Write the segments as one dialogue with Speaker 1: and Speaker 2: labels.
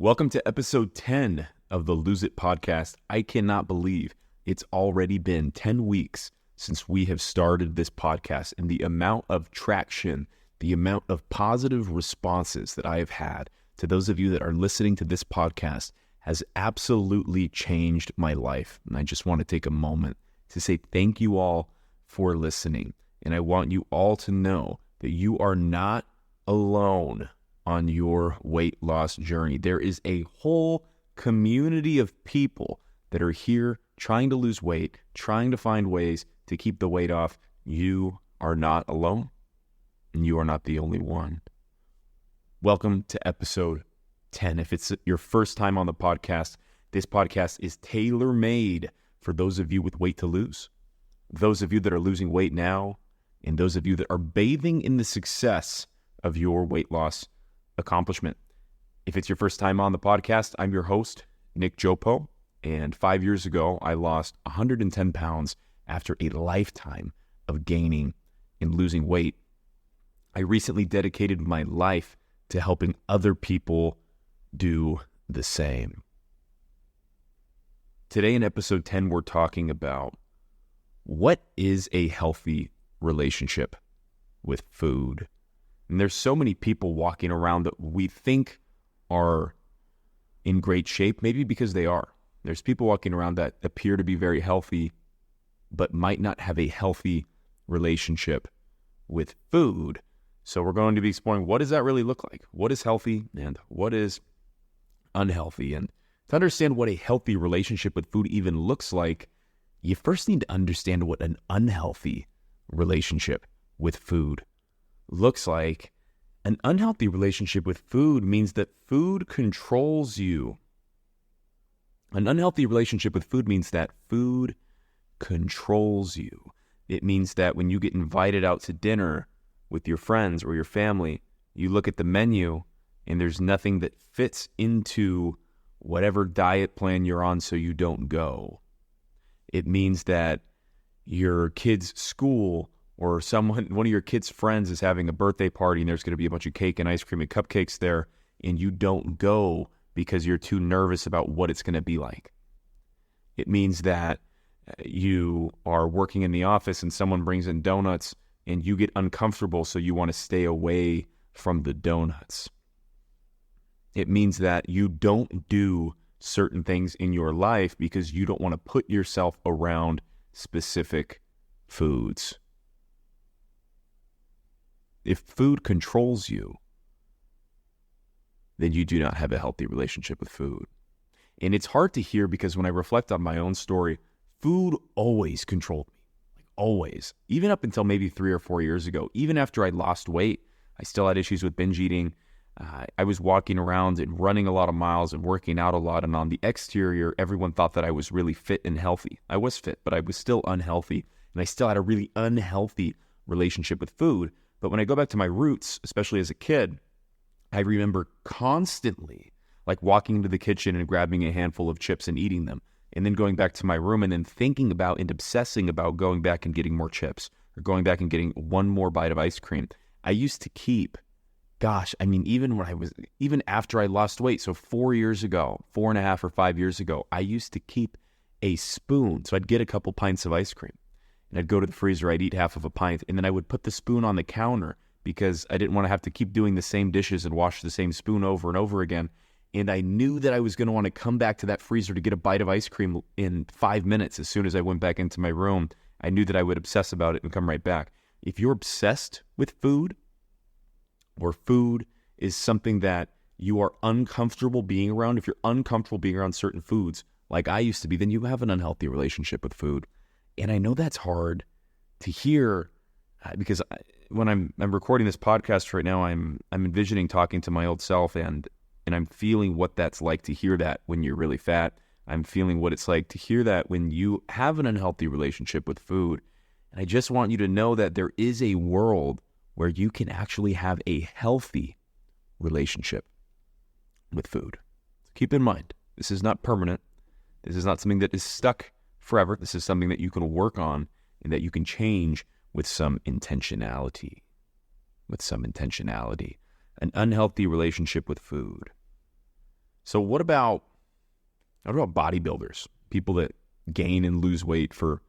Speaker 1: Welcome to episode 10 of the Lose It podcast. I cannot believe it's already been 10 weeks since we have started this podcast, and the amount of traction, the amount of positive responses that I have had to those of you that are listening to this podcast has absolutely changed my life. And I just want to take a moment to say thank you all for listening. And I want you all to know that you are not alone on your weight loss journey. There is a whole community of people that are here trying to lose weight, trying to find ways to keep the weight off. You are not alone, and you are not the only one. Welcome to episode 10. If it's your first time on the podcast, this podcast is tailor-made for those of you with weight to lose, those of you that are losing weight now, and those of you that are bathing in the success of your weight loss accomplishment. If it's your first time on the podcast, I'm your host, Nick Geoppo, and 5 years ago, I lost 110 pounds after a lifetime of gaining and losing weight. I recently dedicated my life to helping other people do the same. Today in episode 10, we're talking about what is a healthy relationship with food. And there's so many people walking around that we think are in great shape, maybe because they are. There's people walking around that appear to be very healthy, but might not have a healthy relationship with food. So we're going to be exploring, what does that really look like? What is healthy and what is unhealthy? And to understand what a healthy relationship with food even looks like, you first need to understand what an unhealthy relationship with food looks like. An unhealthy relationship with food means that food controls you. An unhealthy relationship with food means that food controls you. It means that when you get invited out to dinner with your friends or your family, you look at the menu and there's nothing that fits into whatever diet plan you're on, so you don't go. It means that your kid's school or one of your kid's friends is having a birthday party and there's going to be a bunch of cake and ice cream and cupcakes there, and you don't go because you're too nervous about what it's going to be like. It means that you are working in the office and someone brings in donuts and you get uncomfortable, so you want to stay away from the donuts. It means that you don't do certain things in your life because you don't want to put yourself around specific foods. If food controls you, then you do not have a healthy relationship with food. And it's hard to hear because when I reflect on my own story, food always controlled me. Like always. Even up until maybe 3 or 4 years ago. Even after I lost weight, I still had issues with binge eating. I was walking around and running a lot of miles and working out a lot. And on the exterior, everyone thought that I was really fit and healthy. I was fit, but I was still unhealthy. And I still had a really unhealthy relationship with food. But when I go back to my roots, especially as a kid, I remember constantly like walking into the kitchen and grabbing a handful of chips and eating them, and then going back to my room and then thinking about and obsessing about going back and getting more chips or going back and getting one more bite of ice cream. I used to keep, even after I lost weight, so 4 years ago, 4.5 or 5 years ago, I used to keep a spoon. So I'd get a couple pints of ice cream. And I'd go to the freezer, I'd eat half of a pint, and then I would put the spoon on the counter because I didn't want to have to keep doing the same dishes and wash the same spoon over and over again. And I knew that I was going to want to come back to that freezer to get a bite of ice cream in 5 minutes. As soon as I went back into my room, I knew that I would obsess about it and come right back. If you're obsessed with food, or food is something that you are uncomfortable being around, if you're uncomfortable being around certain foods, like I used to be, then you have an unhealthy relationship with food. And I know that's hard to hear because when I'm recording this podcast right now, I'm envisioning talking to my old self, and I'm feeling what that's like to hear that when you're really fat. I'm feeling what it's like to hear that when you have an unhealthy relationship with food. And I just want you to know that there is a world where you can actually have a healthy relationship with food. So keep in mind, this is not permanent. This is not something that is stuck forever. This is something that you can work on and that you can change with some intentionality. An unhealthy relationship with food. So what about bodybuilders? People that gain and lose weight for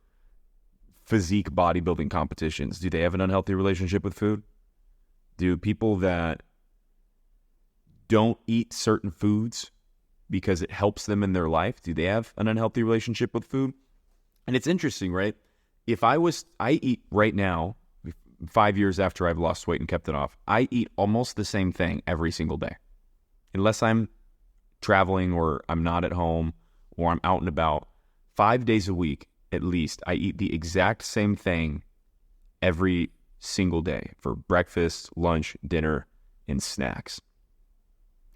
Speaker 1: physique bodybuilding competitions. Do they have an unhealthy relationship with food? Do people that don't eat certain foods because it helps them in their life, do they have an unhealthy relationship with food? And it's interesting, right? I eat right now, 5 years after I've lost weight and kept it off, I eat almost the same thing every single day. Unless I'm traveling or I'm not at home or I'm out and about, 5 days a week at least, I eat the exact same thing every single day for breakfast, lunch, dinner, and snacks.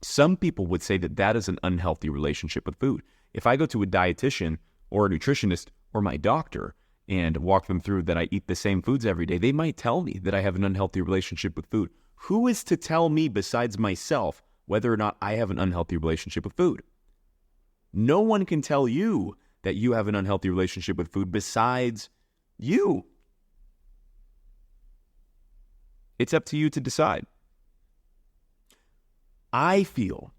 Speaker 1: Some people would say that that is an unhealthy relationship with food. If I go to a dietitian or a nutritionist or my doctor and walk them through that I eat the same foods every day, they might tell me that I have an unhealthy relationship with food. Who is to tell me besides myself whether or not I have an unhealthy relationship with food? No one can tell you that you have an unhealthy relationship with food besides you. It's up to you to decide. I feel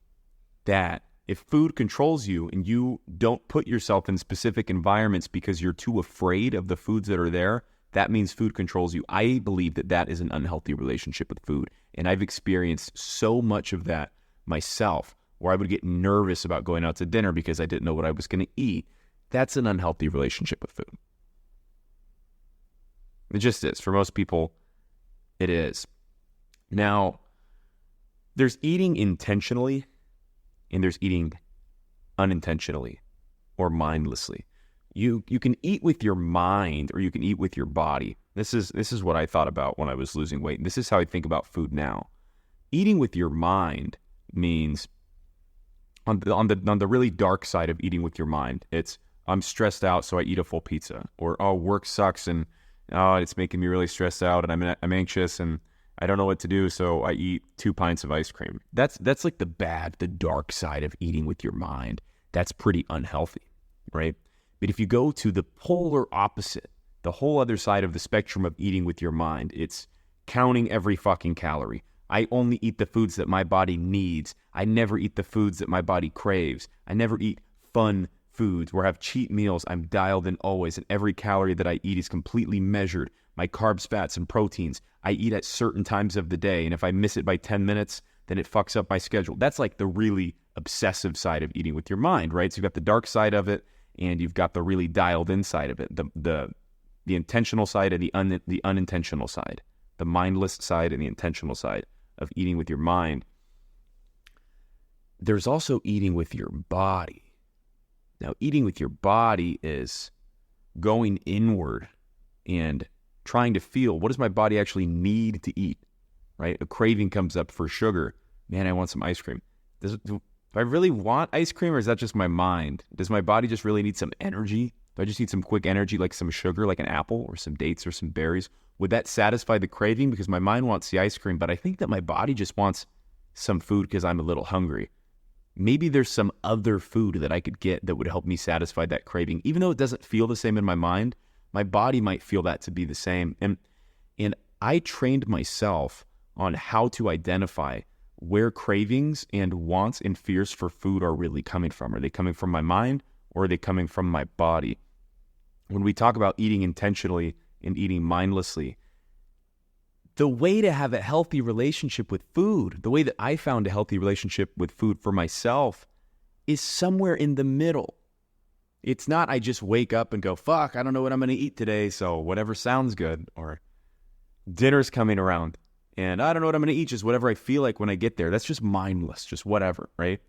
Speaker 1: that if food controls you and you don't put yourself in specific environments because you're too afraid of the foods that are there, that means food controls you. I believe that that is an unhealthy relationship with food. And I've experienced so much of that myself, where I would get nervous about going out to dinner because I didn't know what I was going to eat. That's an unhealthy relationship with food. It just is. For most people, it is. Now, there's eating intentionally and there's eating unintentionally or mindlessly. You can eat with your mind or you can eat with your body. This is what I thought about when I was losing weight. And this is how I think about food now. Eating with your mind means on the really dark side of eating with your mind, it's I'm stressed out, so I eat a full pizza. Or, oh, work sucks, and it's making me really stressed out, and I'm anxious, and I don't know what to do, so I eat 2 pints of ice cream. That's like the dark side of eating with your mind. That's pretty unhealthy, right? But if you go to the polar opposite, the whole other side of the spectrum of eating with your mind, it's counting every fucking calorie. I only eat the foods that my body needs. I never eat the foods that my body craves. I never eat fun foods where I have cheat meals. I'm dialed in always, and every calorie that I eat is completely measured. My carbs, fats, and proteins, I eat at certain times of the day, and if I miss it by 10 minutes, then it fucks up my schedule. That's like the really obsessive side of eating with your mind, right? So you've got the dark side of it, and you've got the really dialed in side of it, the intentional side and the unintentional side, the mindless side and the intentional side of eating with your mind. There's also eating with your body. Now, eating with your body is going inward and trying to feel, what does my body actually need to eat, right? A craving comes up for sugar. Man, I want some ice cream. Do I really want ice cream, or is that just my mind? Does my body just really need some energy? Do I just need some quick energy, like some sugar, like an apple or some dates or some berries? Would that satisfy the craving? Because my mind wants the ice cream, but I think that my body just wants some food because I'm a little hungry. Maybe there's some other food that I could get that would help me satisfy that craving. Even though it doesn't feel the same in my mind, my body might feel that to be the same. And I trained myself on how to identify where cravings and wants and fears for food are really coming from. Are they coming from my mind, or are they coming from my body? When we talk about eating intentionally and eating mindlessly, the way to have a healthy relationship with food, the way that I found a healthy relationship with food for myself, is somewhere in the middle. It's not I just wake up and go, fuck, I don't know what I'm going to eat today, so whatever sounds good, or dinner's coming around, and I don't know what I'm going to eat, just whatever I feel like when I get there. That's just mindless, just whatever, right?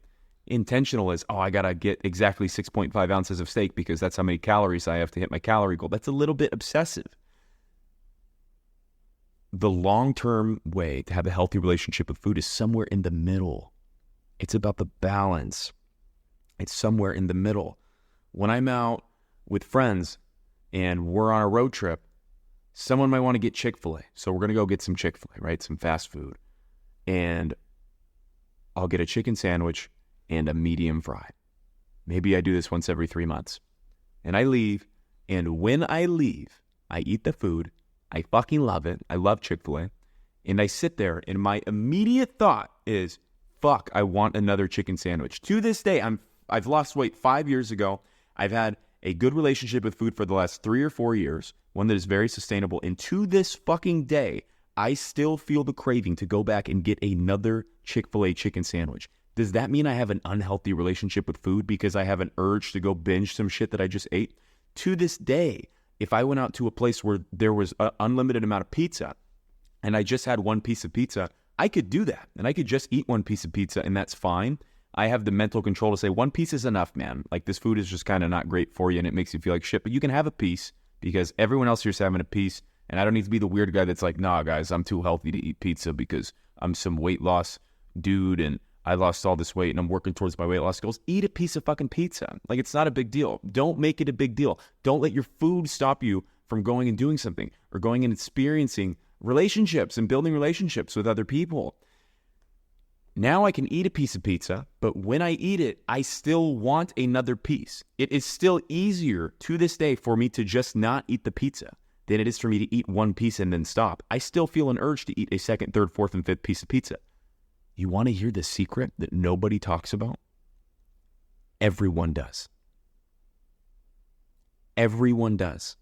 Speaker 1: Intentional is, I got to get exactly 6.5 ounces of steak because that's how many calories I have to hit my calorie goal. That's a little bit obsessive. The long-term way to have a healthy relationship with food is somewhere in the middle. It's about the balance. It's somewhere in the middle. When I'm out with friends and we're on a road trip, someone might want to get Chick-fil-A. So we're going to go get some Chick-fil-A, right? Some fast food. And I'll get a chicken sandwich and a medium fry. Maybe I do this once every 3 months. And I leave. And when I leave, I eat the food. I fucking love it. I love Chick-fil-A. And I sit there and my immediate thought is, fuck, I want another chicken sandwich. To this day, I've lost weight 5 years ago. I've had a good relationship with food for the last 3 or 4 years, one that is very sustainable. And to this fucking day, I still feel the craving to go back and get another Chick-fil-A chicken sandwich. Does that mean I have an unhealthy relationship with food because I have an urge to go binge some shit that I just ate? To this day, if I went out to a place where there was an unlimited amount of pizza and I just had one piece of pizza, I could do that. And I could just eat one piece of pizza and that's fine. I have the mental control to say one piece is enough, man. Like this food is just kind of not great for you and it makes you feel like shit. But you can have a piece because everyone else here's having a piece. And I don't need to be the weird guy that's like, nah, guys, I'm too healthy to eat pizza because I'm some weight loss dude and I lost all this weight and I'm working towards my weight loss goals. Eat a piece of fucking pizza. Like, it's not a big deal. Don't make it a big deal. Don't let your food stop you from going and doing something or going and experiencing relationships and building relationships with other people. Now I can eat a piece of pizza, but when I eat it, I still want another piece. It is still easier to this day for me to just not eat the pizza than it is for me to eat one piece and then stop. I still feel an urge to eat a second, third, fourth, and fifth piece of pizza. You want to hear the secret that nobody talks about? Everyone does. Everyone does.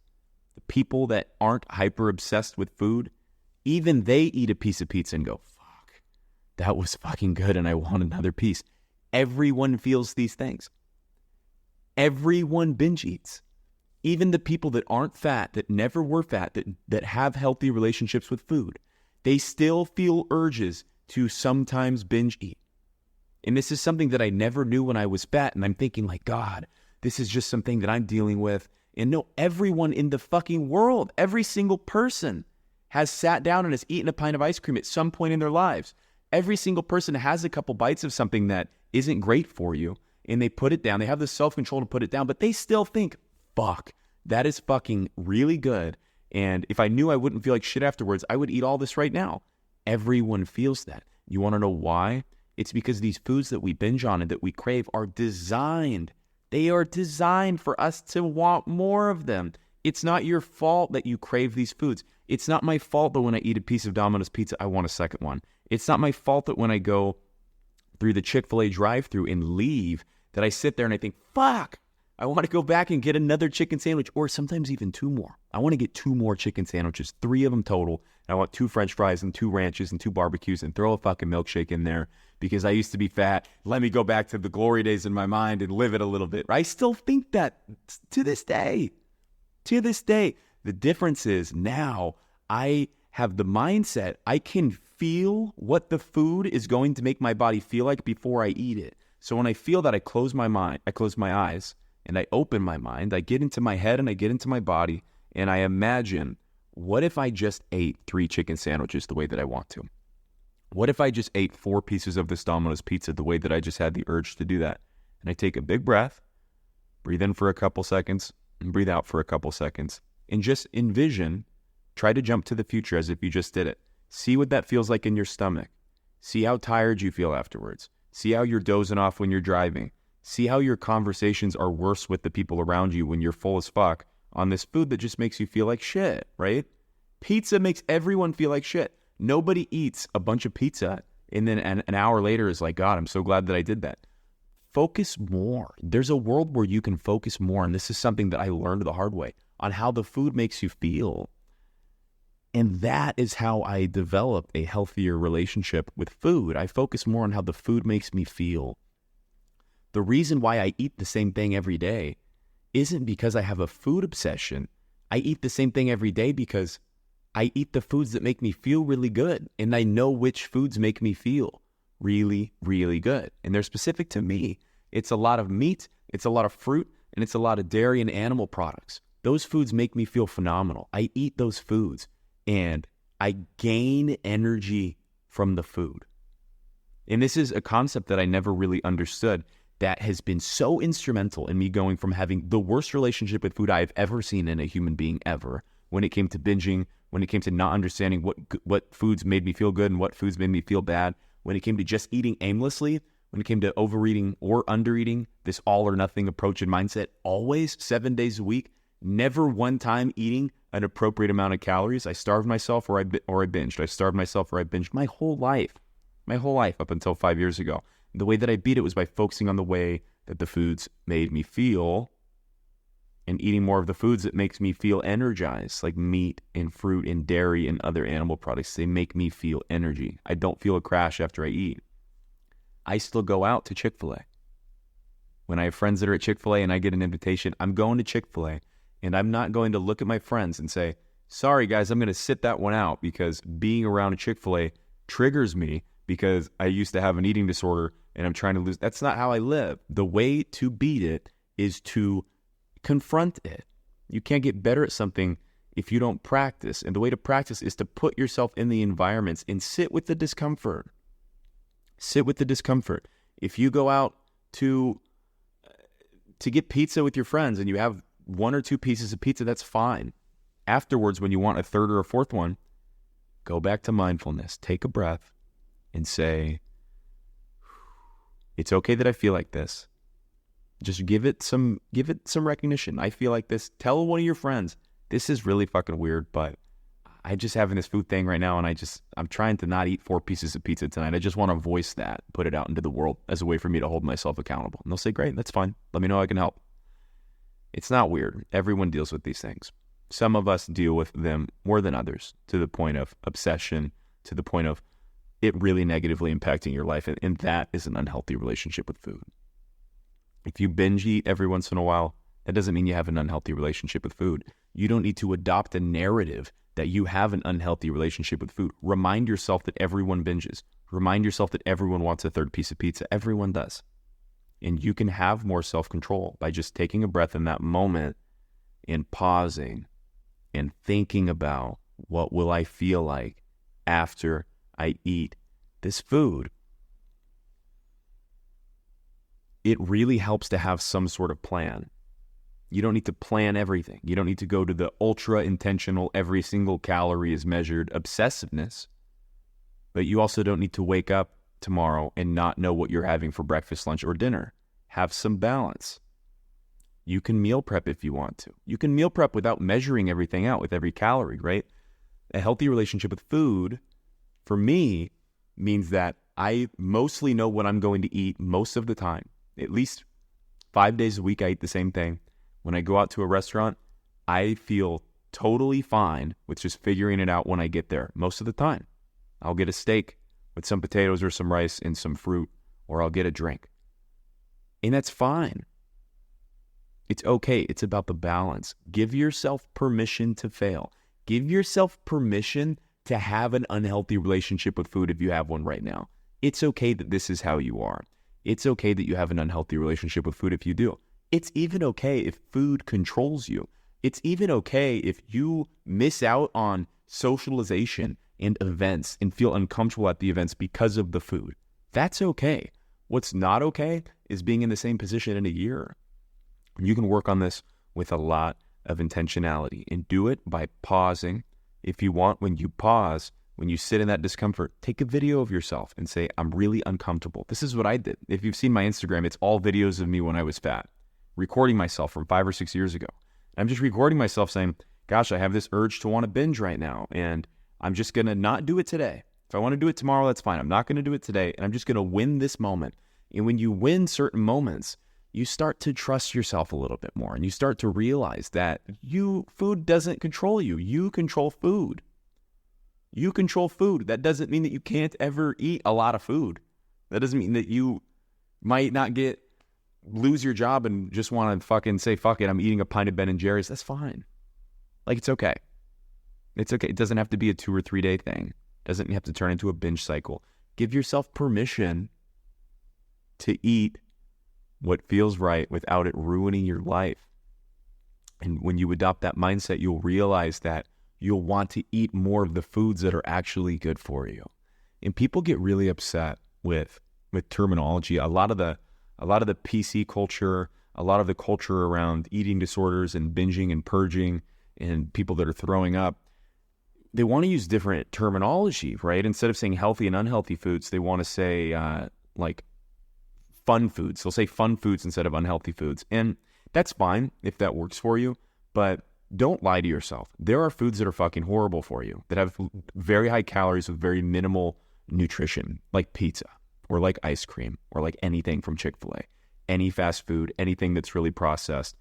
Speaker 1: The people that aren't hyper obsessed with food, even they eat a piece of pizza and go, fuck, that was fucking good and I want another piece. Everyone feels these things. Everyone binge eats. Even the people that aren't fat, that never were fat, that have healthy relationships with food, they still feel urges to sometimes binge eat. And this is something that I never knew when I was fat. And I'm thinking like, God, this is just something that I'm dealing with. And no, everyone in the fucking world, every single person has sat down and has eaten a pint of ice cream at some point in their lives. Every single person has a couple bites of something that isn't great for you. And they put it down. They have the self-control to put it down. But they still think, fuck, that is fucking really good. And if I knew I wouldn't feel like shit afterwards, I would eat all this right now. Everyone feels that. You want to know why? It's because these foods that we binge on and that we crave are designed. They are designed for us to want more of them. It's not your fault that you crave these foods. It's not my fault that when I eat a piece of Domino's pizza, I want a second one. It's not my fault that when I go through the Chick-fil-A drive-thru and leave, that I sit there and I think, fuck, I want to go back and get another chicken sandwich, or sometimes even 2 more. I want to get 2 more chicken sandwiches, 3 of them total. And I want 2 French fries and 2 ranches and 2 barbecues and throw a fucking milkshake in there because I used to be fat. Let me go back to the glory days in my mind and live it a little bit. I still think that to this day. To this day. The difference is now I have the mindset. I can feel what the food is going to make my body feel like before I eat it. So when I feel that, I close my mind, I close my eyes, and I open my mind. I get into my head and I get into my body, and I imagine, what if I just ate 3 chicken sandwiches the way that I want to? What if I just ate 4 pieces of this Domino's pizza the way that I just had the urge to do that? And I take a big breath, breathe in for a couple seconds, and breathe out for a couple seconds. And just envision, try to jump to the future as if you just did it. See what that feels like in your stomach. See how tired you feel afterwards. See how you're dozing off when you're driving. See how your conversations are worse with the people around you when you're full as fuck on this food that just makes you feel like shit, right? Pizza makes everyone feel like shit. Nobody eats a bunch of pizza and then an hour later is like, God, I'm so glad that I did that. Focus more. There's a world where you can focus more, and this is something that I learned the hard way, on how the food makes you feel. And that is how I developed a healthier relationship with food. I focus more on how the food makes me feel. The reason why I eat the same thing every day isn't because I have a food obsession. I eat the same thing every day because I eat the foods that make me feel really good. And I know which foods make me feel really, really good. And they're specific to me. It's a lot of meat, it's a lot of fruit, and it's a lot of dairy and animal products. Those foods make me feel phenomenal. I eat those foods and I gain energy from the food. And this is a concept that I never really understood, that has been so instrumental in me going from having the worst relationship with food I've ever seen in a human being ever, when it came to binging, when it came to not understanding what foods made me feel good and what foods made me feel bad, when it came to just eating aimlessly, when it came to overeating or undereating, this all or nothing approach and mindset, always 7 days a week, never one time eating an appropriate amount of calories. I starved myself or I binged. I starved myself or I binged my whole life. my whole life up until 5 years ago. And the way that I beat it was by focusing on the way that the foods made me feel and eating more of the foods that makes me feel energized, like meat and fruit and dairy and other animal products. They make me feel energy. I don't feel a crash after I eat. I still go out to Chick-fil-A. When I have friends that are at Chick-fil-A and I get an invitation, I'm going to Chick-fil-A, and I'm not going to look at my friends and say, sorry guys, I'm going to sit that one out, because being around a Chick-fil-A triggers me because I used to have an eating disorder and I'm trying to lose. That's not how I live. The way to beat it is to confront it. You can't get better at something if you don't practice. And the way to practice is to put yourself in the environments and sit with the discomfort. Sit with the discomfort. If you go out to get pizza with your friends and you have 1 or 2 pieces of pizza, that's fine. Afterwards, when you want a third or a fourth one, go back to mindfulness. Take a breath and say, it's okay that I feel like this. Just give it some recognition. I feel like this. Tell one of your friends, this is really fucking weird, but I just having this food thing right now, and I'm trying to not eat 4 pieces of pizza tonight. I just want to voice that, put it out into the world as a way for me to hold myself accountable. And they'll say, great, that's fine. Let me know how I can help. It's not weird. Everyone deals with these things. Some of us deal with them more than others, to the point of obsession, to the point of it really negatively impacting your life. And that is an unhealthy relationship with food. If you binge eat every once in a while, that doesn't mean you have an unhealthy relationship with food. You don't need to adopt a narrative that you have an unhealthy relationship with food. Remind yourself that everyone binges. Remind yourself that everyone wants a third piece of pizza. Everyone does. And you can have more self-control by just taking a breath in that moment and pausing and thinking about, what will I feel like after I eat this food? It really helps to have some sort of plan. You don't need to plan everything. You don't need to go to the ultra intentional, every single calorie is measured obsessiveness. But you also don't need to wake up tomorrow and not know what you're having for breakfast, lunch, or dinner. Have some balance. You can meal prep if you want to. You can meal prep without measuring everything out with every calorie, right? A healthy relationship with food, for me, means that I mostly know what I'm going to eat most of the time. At least 5 days a week, I eat the same thing. When I go out to a restaurant, I feel totally fine with just figuring it out when I get there. Most of the time, I'll get a steak with some potatoes or some rice and some fruit, or I'll get a drink. And that's fine. It's okay. It's about the balance. Give yourself permission to fail. Give yourself permission to have an unhealthy relationship with food if you have one right now. It's okay that this is how you are. It's okay that you have an unhealthy relationship with food if you do. It's even okay if food controls you. It's even okay if you miss out on socialization and events and feel uncomfortable at the events because of the food. That's okay. What's not okay is being in the same position in a year. You can work on this with a lot of intentionality and do it by pausing. If you want, when you pause, when you sit in that discomfort, take a video of yourself and say, I'm really uncomfortable. This is what I did. If you've seen my Instagram, it's all videos of me when I was fat, recording myself from 5 or 6 years ago. I'm just recording myself saying, gosh, I have this urge to want to binge right now, and I'm just going to not do it today. If I want to do it tomorrow, that's fine. I'm not going to do it today, and I'm just going to win this moment. And when you win certain moments, you start to trust yourself a little bit more, and you start to realize that food doesn't control you. You control food. You control food. That doesn't mean that you can't ever eat a lot of food. That doesn't mean that you might not lose your job and just want to fucking say, fuck it, I'm eating a pint of Ben & Jerry's. That's fine. Like, it's okay. It's okay. It doesn't have to be a 2 or 3 day thing. It doesn't have to turn into a binge cycle. Give yourself permission to eat what feels right without it ruining your life. And when you adopt that mindset, you'll realize that you'll want to eat more of the foods that are actually good for you. And people get really upset with terminology. A lot of the PC culture, a lot of the culture around eating disorders and binging and purging and people that are throwing up, they want to use different terminology, right? Instead of saying healthy and unhealthy foods, they want to say like fun foods. They'll say fun foods instead of unhealthy foods. And that's fine if that works for you, but don't lie to yourself. There are foods that are fucking horrible for you, that have very high calories with very minimal nutrition, like pizza or like ice cream or like anything from Chick-fil-A, any fast food, anything that's really processed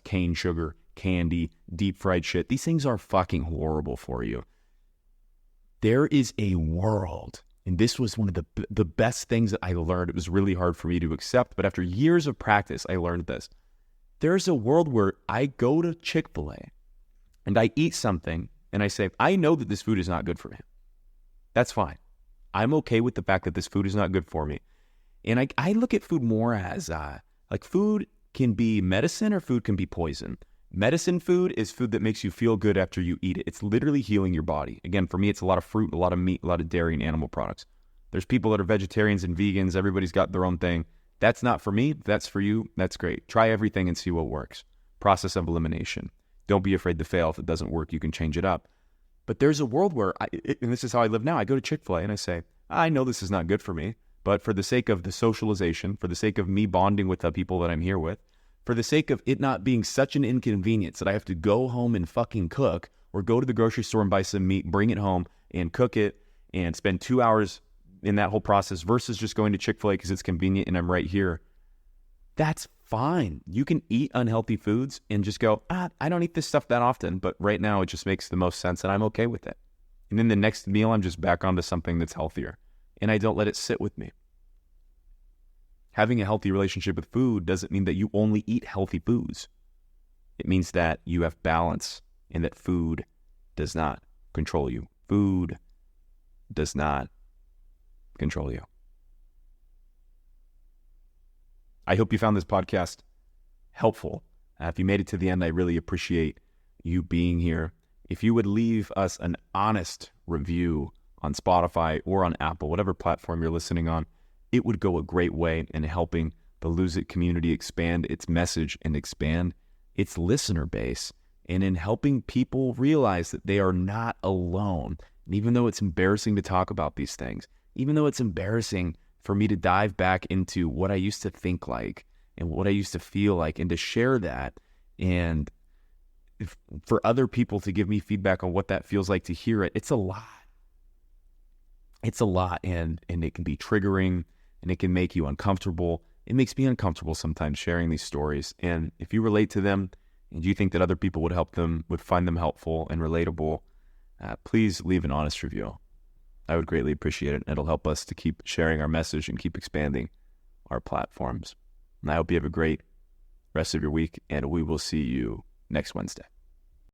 Speaker 1: cane sugar, candy, deep fried shit. These things are fucking horrible for you. There is a world, and this was one of the best things that I learned. It was really hard for me to accept, but after years of practice, I learned this. There's a world where I go to Chick-fil-A and I eat something and I say, I know that this food is not good for me. That's fine. I'm okay with the fact that this food is not good for me. And I look at food more as like food can be medicine or food can be poison. Medicine food is food that makes you feel good after you eat it. It's literally healing your body. Again, for me, it's a lot of fruit, a lot of meat, a lot of dairy and animal products. There's people that are vegetarians and vegans. Everybody's got their own thing. That's not for me. That's for you. That's great. Try everything and see what works. Process of elimination. Don't be afraid to fail. If it doesn't work, you can change it up. But there's a world where, and this is how I live now, I go to Chick-fil-A and I say, I know this is not good for me, but for the sake of the socialization, for the sake of me bonding with the people that I'm here with, for the sake of it not being such an inconvenience that I have to go home and fucking cook or go to the grocery store and buy some meat, bring it home and cook it and spend 2 hours in that whole process versus just going to Chick-fil-A because it's convenient and I'm right here. That's fine. You can eat unhealthy foods and just go, I don't eat this stuff that often, but right now it just makes the most sense and I'm okay with it. And then the next meal, I'm just back onto something that's healthier and I don't let it sit with me. Having a healthy relationship with food doesn't mean that you only eat healthy foods. It means that you have balance and that food does not control you. Food does not control you. I hope you found this podcast helpful. If you made it to the end, I really appreciate you being here. If you would leave us an honest review on Spotify or on Apple, whatever platform you're listening on, it would go a great way in helping the Lose It community expand its message and expand its listener base, and in helping people realize that they are not alone. And even though it's embarrassing to talk about these things, even though it's embarrassing for me to dive back into what I used to think like and what I used to feel like and to share that, and for other people to give me feedback on what that feels like to hear it, it's a lot. It's a lot, and it can be triggering. And it can make you uncomfortable. It makes me uncomfortable sometimes sharing these stories. And if you relate to them and you think that other people would find them helpful and relatable, please leave an honest review. I would greatly appreciate it. It'll help us to keep sharing our message and keep expanding our platforms. And I hope you have a great rest of your week, and we will see you next Wednesday.